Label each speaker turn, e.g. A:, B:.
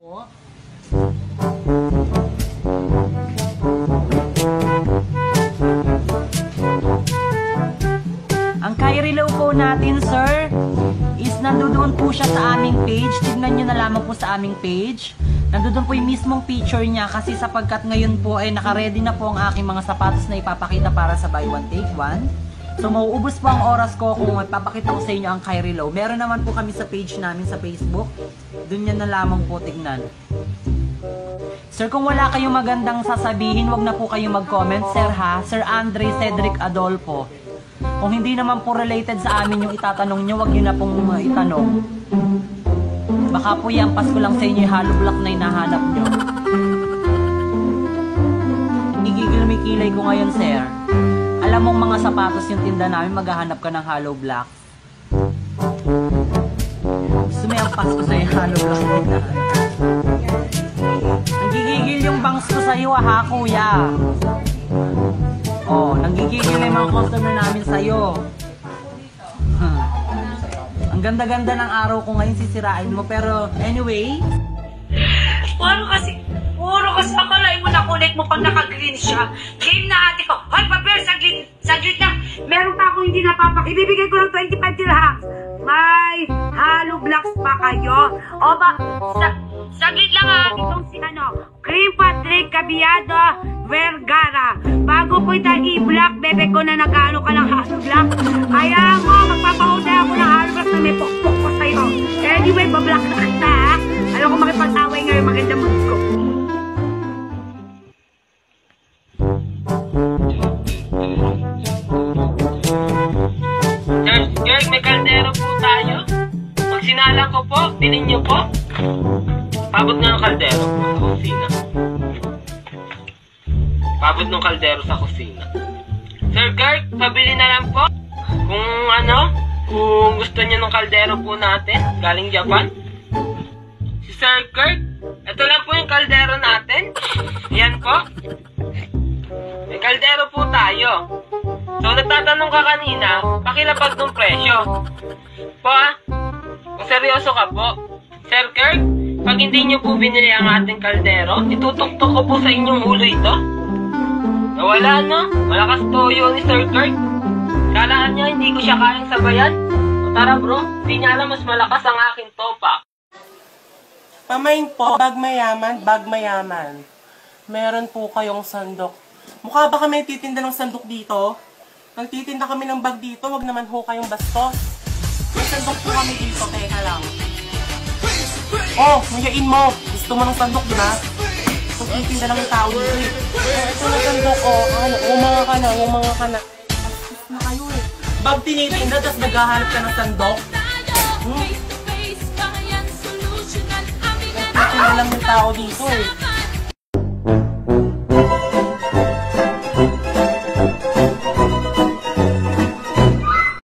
A: Ang Kyrie Low po natin, sir, is nandoon po siya sa aming page. Tignan nyo na lamang po sa aming page. Nandoon po yung mismong picture niya kasi sapagkat ngayon po ay naka-ready na po ang aking mga sapatos na ipapakita para sa buy one take one. So mauubos po ang oras ko kung magpapakita ko sa inyo ang Kyrie Low. Meron naman po kami sa page namin sa Facebook. Doon yan na lamang po tignan. Sir, kung wala kayong magandang sasabihin, wag na po kayong mag-comment, sir ha. Sir Andre Cedric Adolfo. Kung hindi naman po related sa amin yung itatanong nyo, wag nyo na pong itanong. Baka po yampas ko lang sa inyo yung hollow block na hinahanap nyo. Igigil may kilay ko ngayon, sir. Alam mong mga sapatos yung tinda namin, maghahanap ka ng hollow block. Gusto mo yampas ko sa yung hollow block na hinahanap. Nanggigigil yung bangs ko sa iyo, ha, kuya. Oh, nanggigigil na yung mga customer namin sa'yo. Ang ganda-ganda ng araw ko ngayon, sisirain mo. Pero, anyway.
B: Puro kasi akalain mo na kulit mo pag naka-green siya. Game na ate ko. Hoy, paper, saglit na. Meron pa ako hindi napapak. Ibibigay ko ng 25 dirhams. May hollow blocks pa kayo. O ba, saglit lang ha. Itong si Cream Patrick Caballado Vergara. Bago ko itang i-block, bebe ko na nag-ano ka ng hollow block. Kaya mo, magpapahuda ako ng hollow block na may pokpok ko sa'yo. Anyway, bablock na kita ha. Alam ko makipag-away ngayon, maganda mood ko.
C: George, may kaldero po tayo. Pag sinalang ko po, bilhin niyo po. Pabot nga ng kaldero po sa kusina. Pabot ng kaldero sa kusina. Sir Kirk, pabili na lang po. Kung gusto niyo ng kaldero po natin, galing Japan. Si Sir Kirk, ito lang po yung kaldero natin. Yan po. May kaldero po tayo. So, nagtatanong ka kanina, pakilapag ng presyo. Po kung seryoso ka po. Sir Kirk, pag hindi nyo po binili ang ating kaldero, itutuktok ko po sa inyong ulo ito. Nawala no? Malakas toyo ni Sir Kirk. Kalaan nyo, hindi ko siya kayang sabayan. O tara bro, hindi niya alam mas malakas ang aking topak.
D: Pamain po, bag mayaman. Meron po kayong sandok. Mukha ba kami titinda ng sandok dito? Nagtitinda kami ng bag dito, wag naman ho kayong bastos. May sandok po kami dito, teka lang. Oh, mayain mo. Gusto mo ng sandok, di ba? Nagtitinda lang yung tao dito eh. Ito na sandok, umanga ka na. Bastos na kayo eh. Bag tinitinda, tapos naghahanap ka ng sandok. Nagtitinda lang yung tao dito eh.